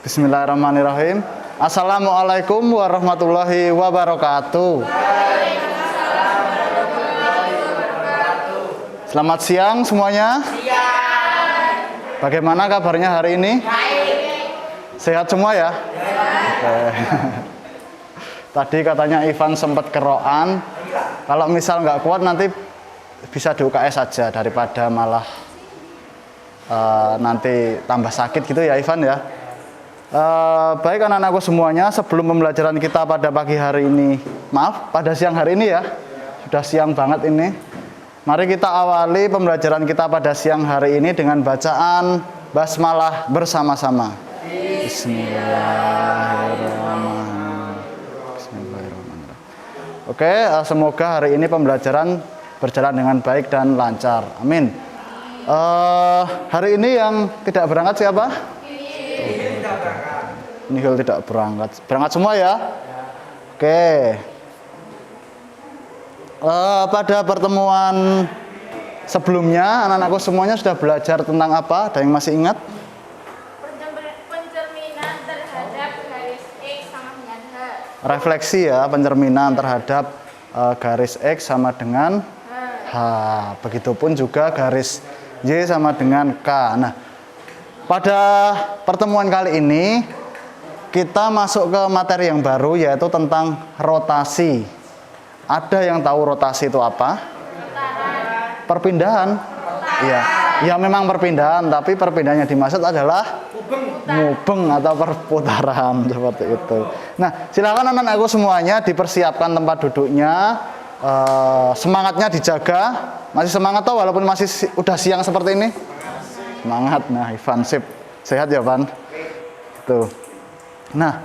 Bismillahirrahmanirrahim. Assalamualaikum warahmatullahi wabarakatuh. Selamat siang semuanya. Bagaimana kabarnya hari ini? Sehat semua ya? Oke. Tadi katanya Ivan sempat keroan. Kalau misal nggak kuat nanti bisa di UKS saja daripada malah nanti tambah sakit gitu ya Ivan ya. Baik anak-anakku semuanya, sebelum pembelajaran kita pada pagi hari ini, maaf pada siang hari ini ya, sudah siang banget ini. Mari kita awali pembelajaran kita pada siang hari ini dengan bacaan basmalah bersama-sama. Bismillahirrahmanirrahim. Oke, semoga hari ini pembelajaran berjalan dengan baik dan lancar. Amin. Hari ini yang tidak berangkat siapa? Nihil tidak berangkat. Berangkat semua ya? Oke. Pada pertemuan sebelumnya, anak-anakku semuanya sudah belajar tentang apa? Ada yang masih ingat? Pencerminan terhadap garis X sama dengan H. Refleksi ya, pencerminan terhadap garis X sama dengan H. Begitupun juga garis Y sama dengan K. Nah, pada pertemuan kali ini kita masuk ke materi yang baru, yaitu tentang rotasi. Ada yang tahu rotasi itu apa? Perpindahan. Iya. Ya memang perpindahan, tapi perpindahan yang dimaksud adalah mubeng atau perputaran seperti itu. Nah, silakan anak-anakku semuanya dipersiapkan tempat duduknya. Semangatnya dijaga. Masih semangat toh walaupun masih udah siang seperti ini? Semangat. Nah, Ivan sip. Sehat ya, Van? Tuh. Nah,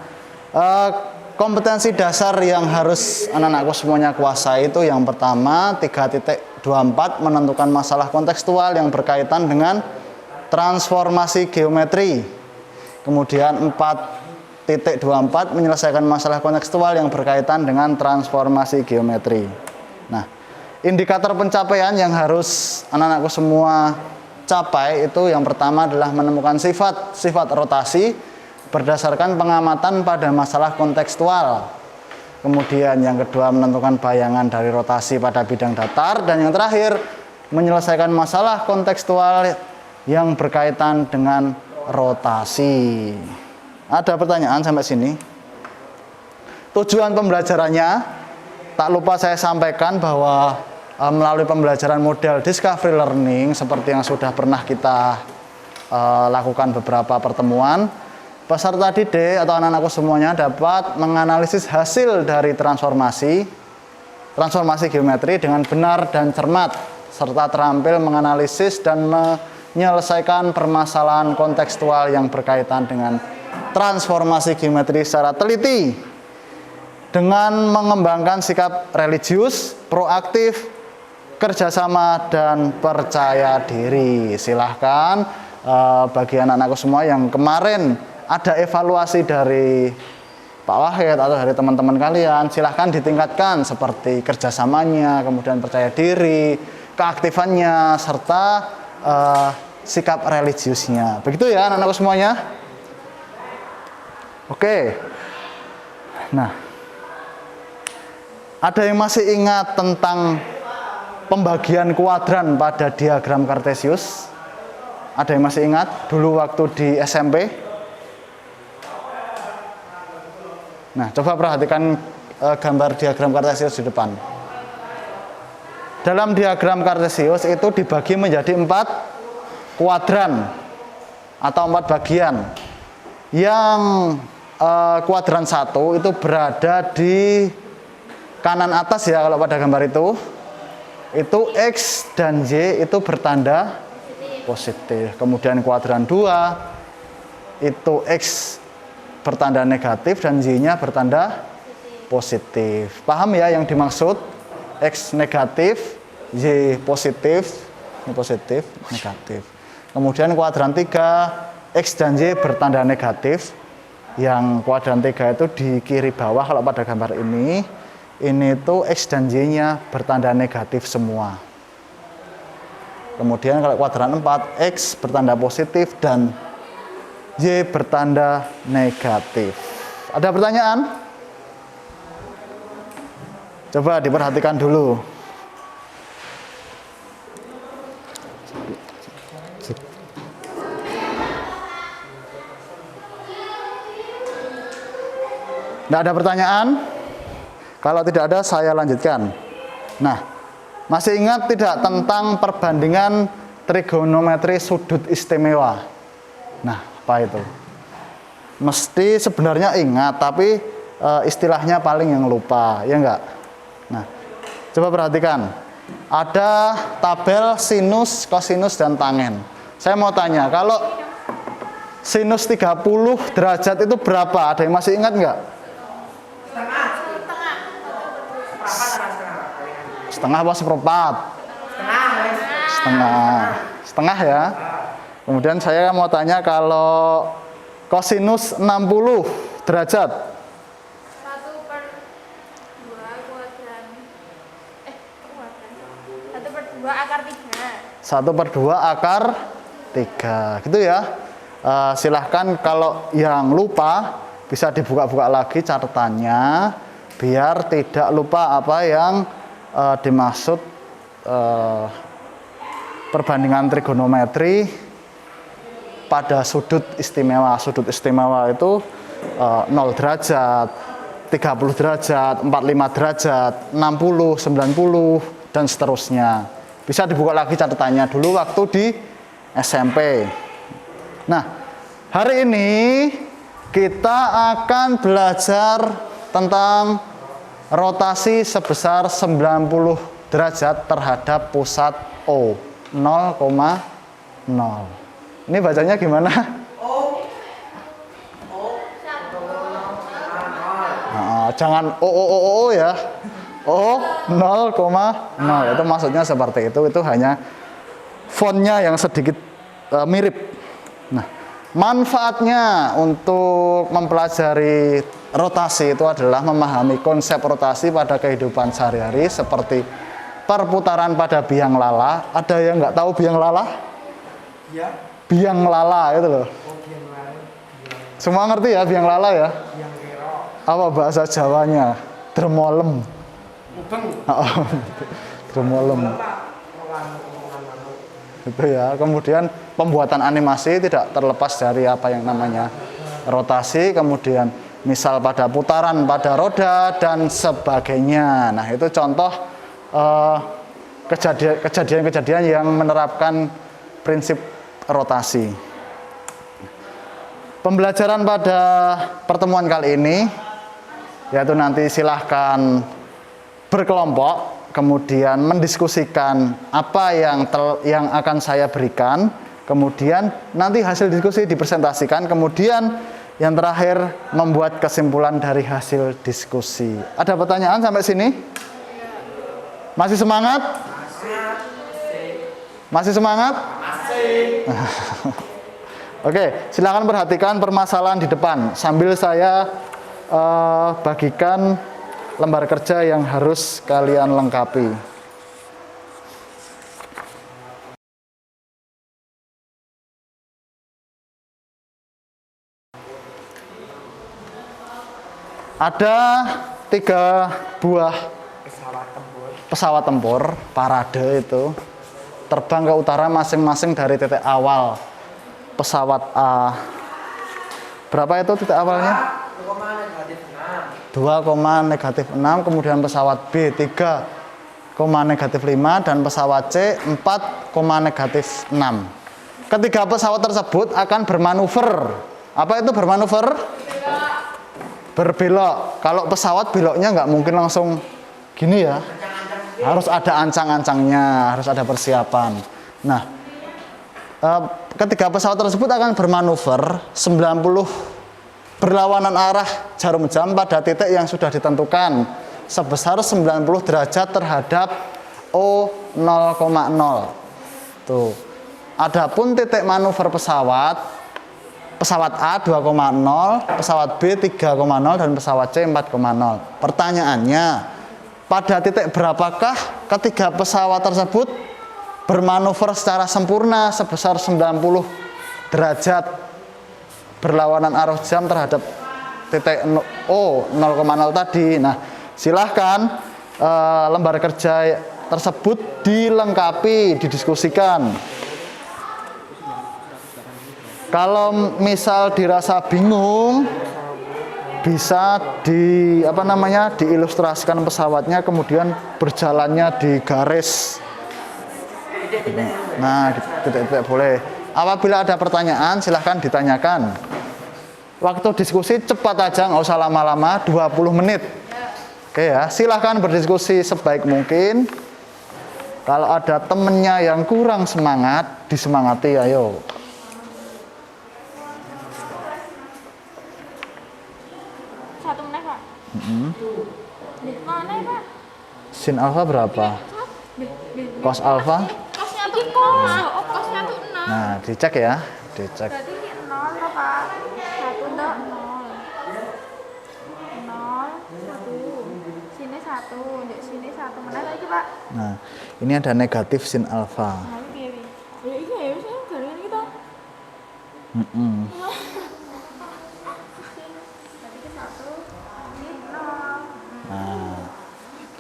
kompetensi dasar yang harus anak-anakku semuanya kuasai itu yang pertama 3.24 menentukan masalah kontekstual yang berkaitan dengan transformasi geometri. Kemudian 4.24 menyelesaikan masalah kontekstual yang berkaitan dengan transformasi geometri. Nah, indikator pencapaian yang harus anak-anakku semua capai itu yang pertama adalah menemukan sifat rotasi berdasarkan pengamatan pada masalah kontekstual. Kemudian yang kedua menentukan bayangan dari rotasi pada bidang datar. Dan yang terakhir menyelesaikan masalah kontekstual yang berkaitan dengan rotasi. Ada pertanyaan sampai sini? Tujuan pembelajarannya, tak lupa saya sampaikan bahwa melalui pembelajaran model discovery learning seperti yang sudah pernah kita lakukan beberapa pertemuan, peserta didik atau anak-anakku semuanya dapat menganalisis hasil dari transformasi geometri dengan benar dan cermat, serta terampil menganalisis dan menyelesaikan permasalahan kontekstual yang berkaitan dengan transformasi geometri secara teliti dengan mengembangkan sikap religius, proaktif, kerjasama, dan percaya diri. Silahkan bagi anak-anakku semua yang kemarin ada evaluasi dari Pak Wahid atau dari teman-teman kalian, silahkan ditingkatkan seperti kerjasamanya, kemudian percaya diri, keaktifannya, serta sikap religiusnya. Begitu ya anak-anakku semuanya? Oke. Nah, ada yang masih ingat tentang pembagian kuadran pada diagram Kartesius? Ada yang masih ingat dulu waktu di SMP? Nah, coba perhatikan gambar diagram Kartesius di depan. Dalam diagram Kartesius itu dibagi menjadi 4 kuadran atau 4 bagian. Yang kuadran 1 itu berada di kanan atas ya kalau pada gambar itu. Itu X dan Y itu bertanda positif. Kemudian kuadran 2 itu X bertanda negatif dan Y-nya bertanda positif. Paham ya yang dimaksud? X negatif, Y positif, ini positif, negatif. Kemudian kuadran 3, X dan Y bertanda negatif. Yang kuadran 3 itu di kiri bawah kalau pada gambar ini tuh X dan Y-nya bertanda negatif semua. Kemudian kalau kuadran 4, X bertanda positif dan Y bertanda negatif. Ada pertanyaan? Coba diperhatikan dulu. Tidak ada pertanyaan? Kalau tidak ada, saya lanjutkan. Nah, masih ingat tidak tentang perbandingan trigonometri sudut istimewa? Nah, apa itu? Mesti sebenarnya ingat, tapi istilahnya paling yang lupa, ya enggak? Nah, coba perhatikan. Ada tabel sinus, kosinus, dan tangen. Saya mau tanya, kalau sinus 30 derajat itu berapa? Ada yang masih ingat enggak? Setengah apa seperempat? Setengah ya. Kemudian saya mau tanya, kalau kosinus 60 derajat? 1/2 akar 3, gitu ya. Silahkan kalau yang lupa bisa dibuka-buka lagi catatannya, biar tidak lupa apa yang dimaksud perbandingan trigonometri pada sudut istimewa. Sudut istimewa itu 0 derajat, 30 derajat, 45 derajat, 60, 90, dan seterusnya. Bisa dibuka lagi catatannya dulu waktu di SMP. Nah, hari ini kita akan belajar tentang rotasi sebesar 90 derajat terhadap pusat O, 0,0. Ini bacanya gimana? Nah, jangan O ya. O 0,0 itu maksudnya seperti itu hanya fontnya yang sedikit mirip. Nah, manfaatnya untuk mempelajari rotasi itu adalah memahami konsep rotasi pada kehidupan sehari-hari, seperti perputaran pada biang lala. Ada yang nggak tahu biang lala? Ya. Biang lala itu loh. Semua ngerti ya biang lala ya? Apa bahasa Jawanya? Dremolem. Dremolem. Itu ya. Kemudian pembuatan animasi tidak terlepas dari apa yang namanya rotasi. Kemudian misal pada putaran pada roda dan sebagainya. Nah, itu contoh kejadian-kejadian yang menerapkan prinsip rotasi. Pembelajaran pada pertemuan kali ini yaitu nanti silahkan berkelompok, kemudian mendiskusikan apa yang akan saya berikan, kemudian nanti hasil diskusi dipresentasikan, kemudian yang terakhir membuat kesimpulan dari hasil diskusi. Ada pertanyaan sampai sini? Masih semangat? Masih semangat? Masih. Oke, silakan perhatikan permasalahan di depan sambil saya bagikan lembar kerja yang harus kalian lengkapi. Ada 3 buah pesawat tempur parade itu terbang ke utara masing-masing dari titik awal pesawat A. Berapa itu titik awalnya? 2,-6, kemudian pesawat B 3,-5, dan pesawat C 4,-6. Ketiga pesawat tersebut akan bermanuver. Apa itu bermanuver? Berbelok. Kalau pesawat beloknya nggak mungkin langsung gini ya. Harus ada ancang-ancangnya, harus ada persiapan. Nah, ketiga pesawat tersebut akan bermanuver 90 berlawanan arah jarum jam pada titik yang sudah ditentukan sebesar 90 derajat terhadap O 0,0. Tuh. Adapun titik manuver pesawat A 2,0, pesawat B 3,0, dan pesawat C 4,0. Pertanyaannya, pada titik berapakah ketiga pesawat tersebut bermanuver secara sempurna sebesar 90 derajat berlawanan arus jam terhadap titik O 0,0 tadi. Nah, silahkan lembar kerja tersebut dilengkapi, didiskusikan. Kalau misal dirasa bingung, bisa diilustrasikan pesawatnya, kemudian berjalannya di garis. Nah, titik-titik boleh. Apabila ada pertanyaan, silahkan ditanyakan. Waktu diskusi cepat aja, nggak usah lama-lama, 20 menit. Oke ya, silahkan berdiskusi sebaik mungkin. Kalau ada temennya yang kurang semangat, disemangati, ayo. Satu menit, Pak. Mana, Pak? Sin alfa berapa? Cos alfa? Kosnya tuh kos. Oh, kosnya tuh 6. Nah, dicek ya, dicek. Berarti ini 0 loh, Pak. 1 enggak 0. 0, 1. Sini 1, di sini 1 menit lagi, Pak. Nah, ini ada negatif sin alfa. Nah, ini piye? Ya iki ya wis gawe ini kita. Mm-mm. Berarti 1, ini 0. Nah,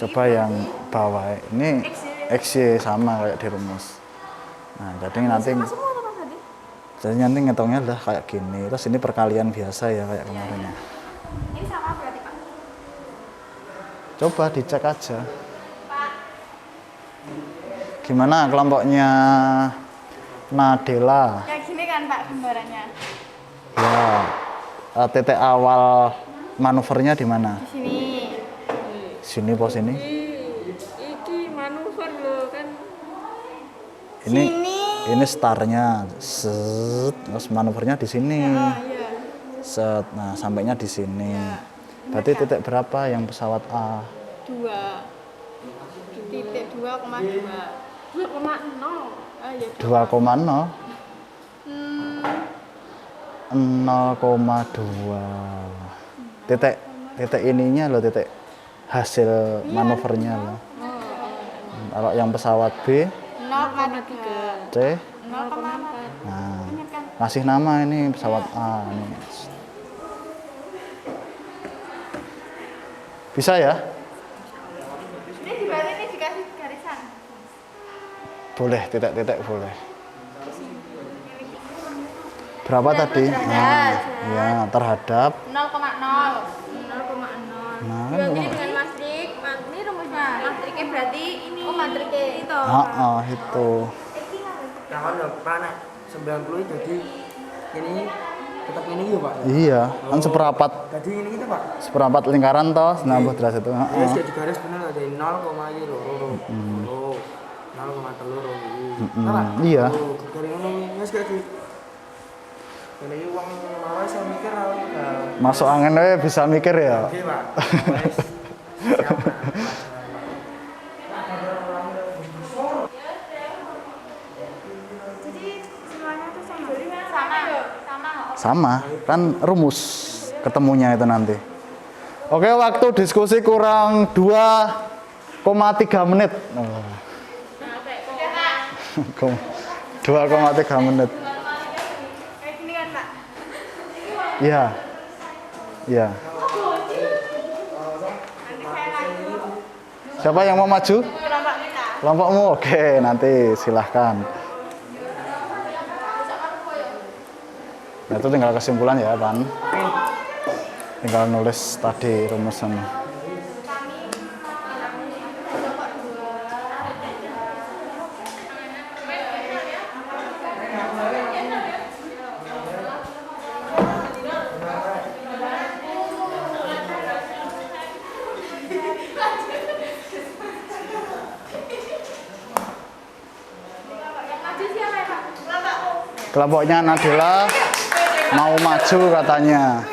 coba yang bawah ini XY sama kayak di rumus. Nah, jadi nanti Sama semua tuh, Pak tadi. jadi nanti ngitungnya udah kayak gini. Terus ini perkalian biasa ya kayak kemarin ya. Ini sama berarti, Pak. Coba dicek aja. Gimana kelompoknya Nadela? Kayak gini kan, Pak, gambarannya. Ya, titik awal manuvernya di mana? Di sini. Sini pos ini. Iki manuver loh kan. Ini startnya, set, terus manuvernya di sini. Iya. Set, nah sampainya di sini. Berarti titik berapa yang pesawat A? 2. Titik 2,2. 2,0. Ah ya. 2,0. Hmm, 0,2. Titik ininya loh, titik hasil manuvernya loh. Kalau yang pesawat B, 0,3. C, 0,4. nah kasih nama ini pesawat A ini. Bisa ya? Ini di bawah ini dikasih garisan. Boleh, titik-titik boleh. Berapa tadi? derajat. Ya, terhadap 0,0. 0,0. Nah, Dua gini dengan matrik. Ini rumusnya. Matriknya berarti ini. Oh, matriknya itu. itu. Nah, kan ya, Pak, nek 90 jadi ini tetap ini gitu, Pak. Iya, kan seperempat Jadi ini gitu, Pak. seperempat lingkaran toh 90 derajat itu. Ya, jadi garis bener ada 0,2. 0,3 gitu. Nah, Pak. Iya. Oh, dari ngono wis kayak gitu. Kalau ini uang malah saya mikir Masuk angin we bisa mikir ya. oke, Pak. Wes. Siap, Pak. Jadi semuanya tuh sama. Sama. Sama, kan rumus ketemunya itu nanti. Oke, waktu diskusi kurang 2,3 menit. Oh. 2,3 menit. Kayak gini kan, Pak? Iya. Iya. Nanti saya lagi. Siapa yang mau maju? Kelompok kita. Kelompokmu? Oke, nanti silahkan. Nah, itu tinggal kesimpulan ya, Pan. Tinggal nulis tadi rumusannya. Maju siapa ya, Pak? Kelompokmu. Kelompoknya Nadela mau maju katanya.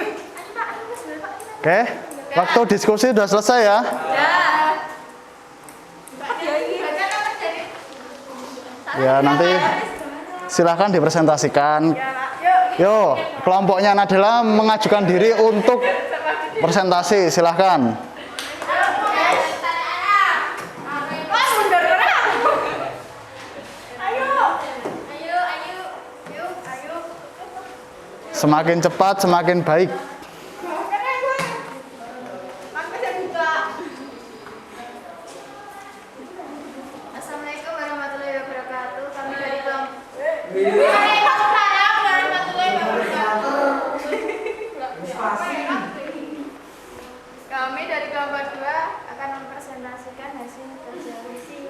Oke, waktu diskusi sudah selesai ya. Ya, nanti silahkan dipresentasikan. Yo, kelompoknya Nadela mengajukan diri untuk presentasi, silahkan. Semakin cepat, semakin baik. Assalamualaikum warahmatullahi wabarakatuh. Kami dari Waalaikumsalam warahmatullahi wabarakatuh. Kami dari kelompok 2 akan mempresentasikan hasil kerja diskusi.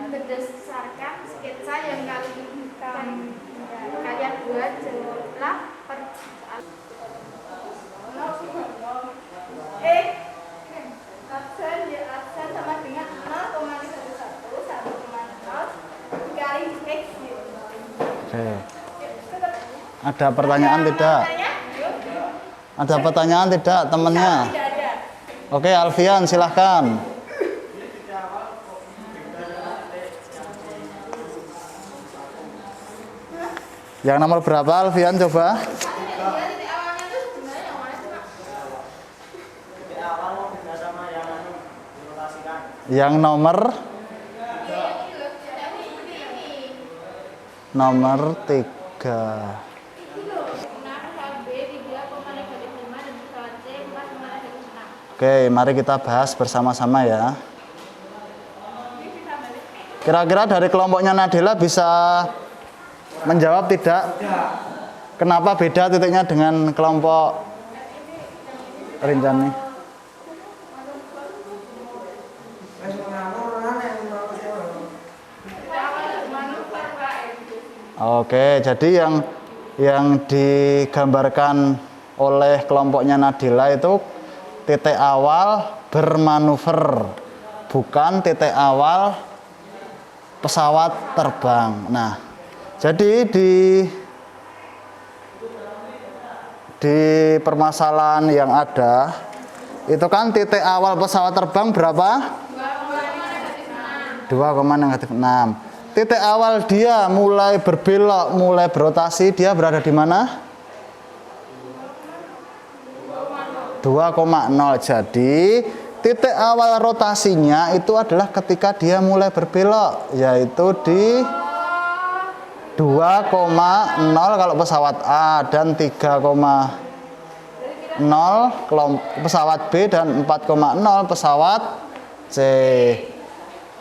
Berdasarkan sketsa yang kalian buat, jawablah persoalan. Absen sama dengan 0,11 dikali X. Oke. Ada pertanyaan tidak? Ada pertanyaan tidak temannya? Oke, Alfian silahkan. Yang nomor berapa Alfian coba? Yang nomor 3. Oke, mari kita bahas bersama-sama ya. Kira-kira dari kelompoknya Nadila bisa menjawab tidak? Kenapa beda titiknya dengan kelompok Rinjani? Oke, jadi yang digambarkan oleh kelompoknya Nadila itu titik awal bermanuver, bukan titik awal pesawat terbang. Nah, jadi di permasalahan yang ada itu kan titik awal pesawat terbang berapa? 2,6. Titik awal dia mulai berbelok, mulai berotasi, dia berada di mana? 2,0. Jadi titik awal rotasinya itu adalah ketika dia mulai berbelok, yaitu di 2,0 kalau pesawat A dan 3,0 pesawat B dan 4,0 pesawat C.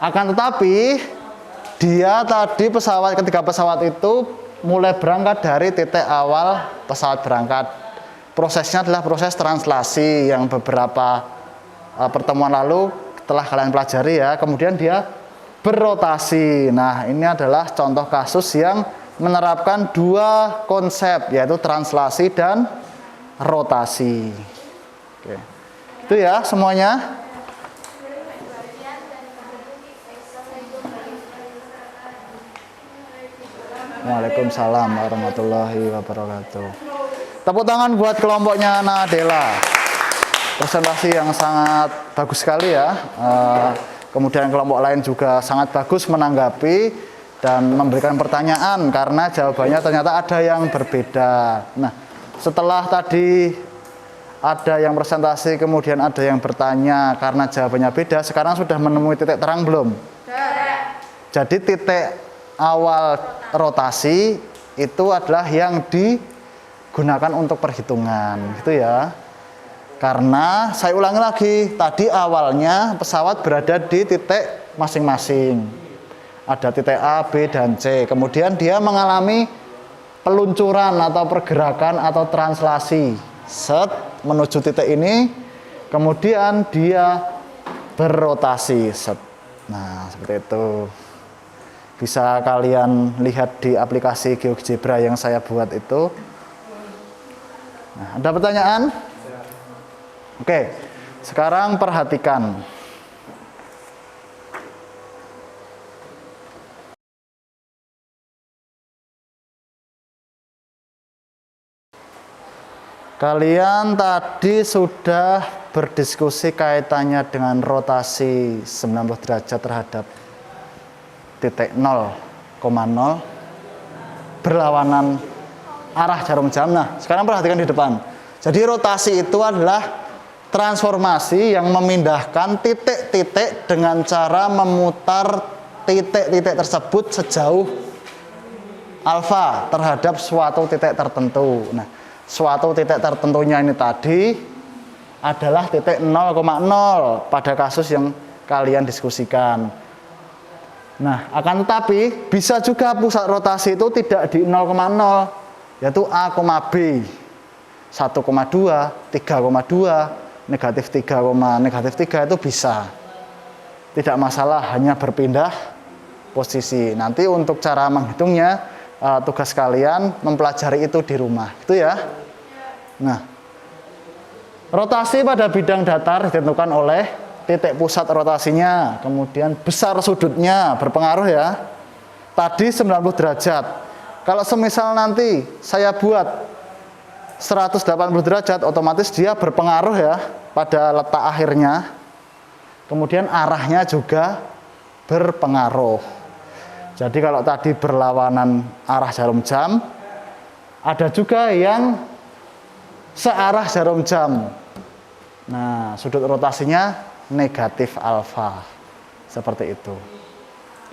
Akan tetapi dia tadi ketika pesawat itu mulai berangkat dari titik awal pesawat berangkat. Prosesnya adalah proses translasi yang beberapa pertemuan lalu telah kalian pelajari ya. Kemudian dia berrotasi. Nah, ini adalah contoh kasus yang menerapkan dua konsep, yaitu translasi dan rotasi. Oke. Itu ya semuanya. Waalaikumsalam warahmatullahi wabarakatuh. Tepuk tangan buat kelompoknya Nadela. Presentasi yang sangat bagus sekali ya. Kemudian kelompok lain juga sangat bagus menanggapi dan memberikan pertanyaan karena jawabannya ternyata ada yang berbeda. Nah, setelah tadi ada yang presentasi kemudian ada yang bertanya karena jawabannya beda, sekarang sudah menemui titik terang belum? Jadi titik awal rotasi itu adalah yang digunakan untuk perhitungan, gitu ya. Karena saya ulangi lagi, tadi awalnya pesawat berada di titik masing-masing. Ada titik A, B, dan C. Kemudian dia mengalami peluncuran atau pergerakan atau translasi menuju titik ini. Kemudian dia berrotasi Nah, seperti itu. Bisa kalian lihat di aplikasi GeoGebra yang saya buat itu. Nah, ada pertanyaan? Oke, sekarang perhatikan. Kalian tadi sudah berdiskusi kaitannya dengan rotasi 90 derajat terhadap titik 0,0 berlawanan arah jarum jam. Nah, sekarang perhatikan di depan. Jadi rotasi itu adalah transformasi yang memindahkan titik-titik dengan cara memutar titik-titik tersebut sejauh alfa terhadap suatu titik tertentu. Nah, suatu titik tertentunya ini tadi adalah titik 0,0 pada kasus yang kalian diskusikan. Nah, akan tetapi bisa juga pusat rotasi itu tidak di 0,0, yaitu A, B, 1,2, 3,2, negatif 3, negatif 3 itu bisa. Tidak masalah, hanya berpindah posisi. Nanti untuk cara menghitungnya, tugas kalian mempelajari itu di rumah, gitu ya. Nah, rotasi pada bidang datar ditentukan oleh titik pusat rotasinya, kemudian besar sudutnya berpengaruh ya. Tadi 90 derajat. Kalau semisal nanti saya buat 180 derajat, otomatis dia berpengaruh ya pada letak akhirnya. Kemudian arahnya juga berpengaruh. Jadi kalau tadi berlawanan arah jarum jam, ada juga yang searah jarum jam. Nah, sudut rotasinya negatif alfa. Seperti itu.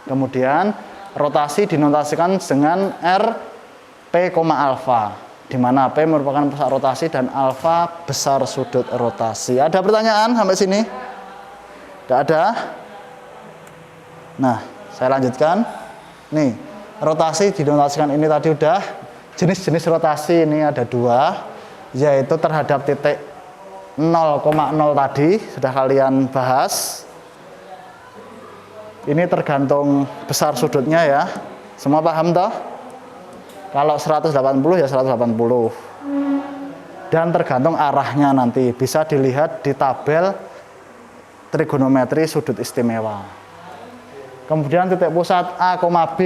Kemudian rotasi dinotasikan dengan P, alfa, di mana P merupakan pusat rotasi dan alfa besar sudut rotasi. Ada pertanyaan sampai sini? Tidak ada? Nah, saya lanjutkan. Nih, rotasi dinotasikan ini tadi udah. Jenis-jenis rotasi ini ada 2. Yaitu terhadap titik 0,0 tadi sudah kalian bahas. Ini tergantung besar sudutnya ya. Semua paham toh? Kalau 180 ya 180. Dan tergantung arahnya nanti. Bisa dilihat di tabel trigonometri sudut istimewa. Kemudian titik pusat A, B.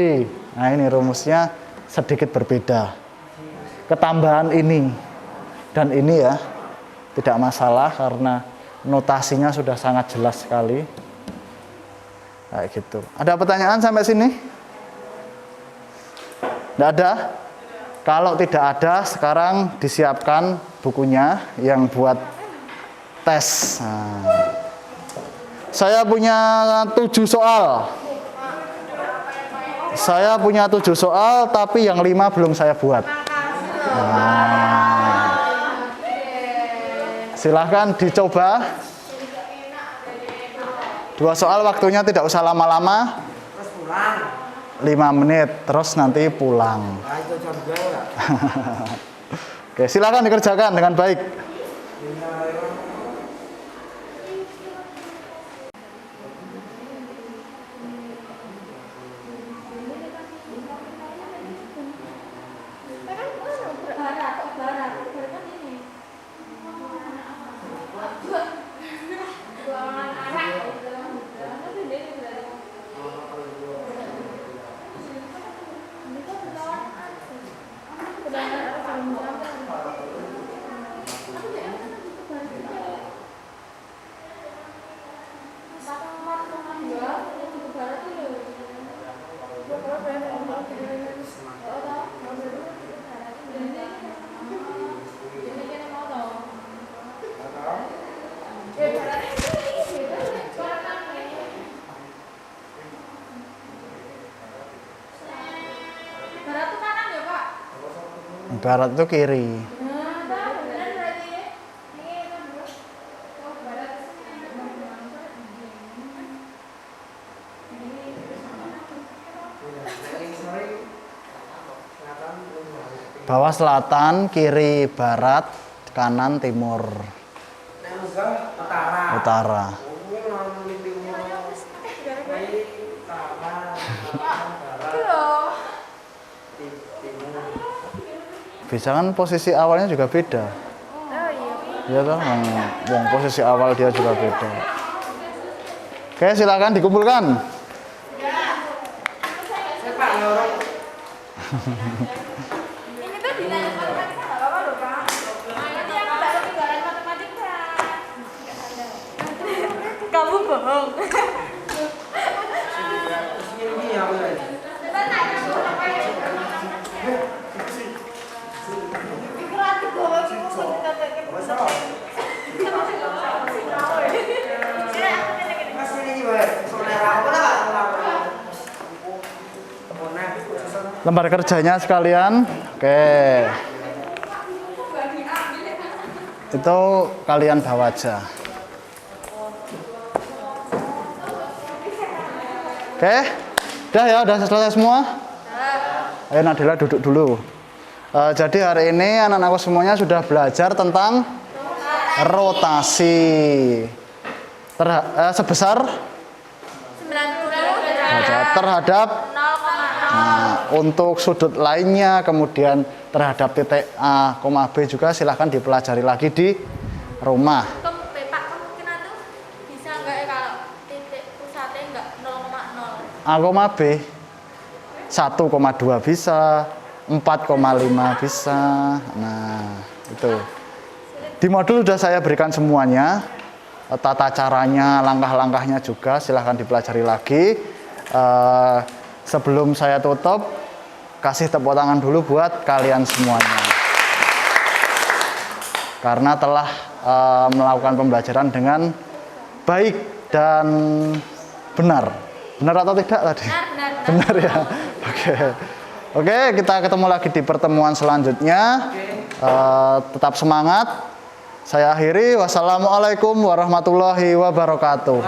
Nah, ini rumusnya sedikit berbeda. Ketambahan ini dan ini ya tidak masalah karena notasinya sudah sangat jelas sekali. Kayak gitu. Ada pertanyaan sampai sini? Tidak ada? Kalau tidak ada, sekarang disiapkan bukunya yang buat tes. Nah, saya punya 7 soal. Saya punya 7 soal, tapi yang 5 belum saya buat. Nah, silahkan dicoba. 2 soal waktunya tidak usah lama-lama. Terus pulang. 5 menit, terus nanti pulang. Nah, itu jam 2 ya. Oke, silahkan dikerjakan dengan baik. Barat itu kiri. Bawah selatan, kiri barat, kanan timur. Utara. Bisa kan posisi awalnya juga beda. Iya toh, wong posisi awal dia juga beda. Oke, silakan dikumpulkan. Ini tuh dinanya matematika nggak apa-apa loh Pak. Nanti yang baru tinggalan matematika. Kamu bohong. Ini ya, Pikiran gue mau kita lembar kerjanya sekalian. Oke. Itu kalian bawa aja. Oke. Udah ya, udah selesai semua? Ayo Nadila duduk dulu. Jadi hari ini anak-anakku semuanya sudah belajar tentang rotasi. Sebesar 90 derajat terhadap 0,0. untuk sudut lainnya, kemudian terhadap titik A, B juga silahkan dipelajari lagi di rumah. Pak, kemungkinan tuh bisa nggak ya kalau titik pusatnya nggak 0,0? A, B 1,2 bisa, 4,5 bisa. Nah, itu. Di modul sudah saya berikan semuanya. Tata caranya, langkah-langkahnya juga silahkan dipelajari lagi. Sebelum saya tutup, kasih tepuk tangan dulu buat kalian semuanya. Karena telah melakukan pembelajaran dengan baik dan benar. Benar atau tidak tadi? Benar. Benar ya. Oke, kita ketemu lagi di pertemuan selanjutnya. Tetap semangat. Saya akhiri. Wassalamualaikum warahmatullahi wabarakatuh.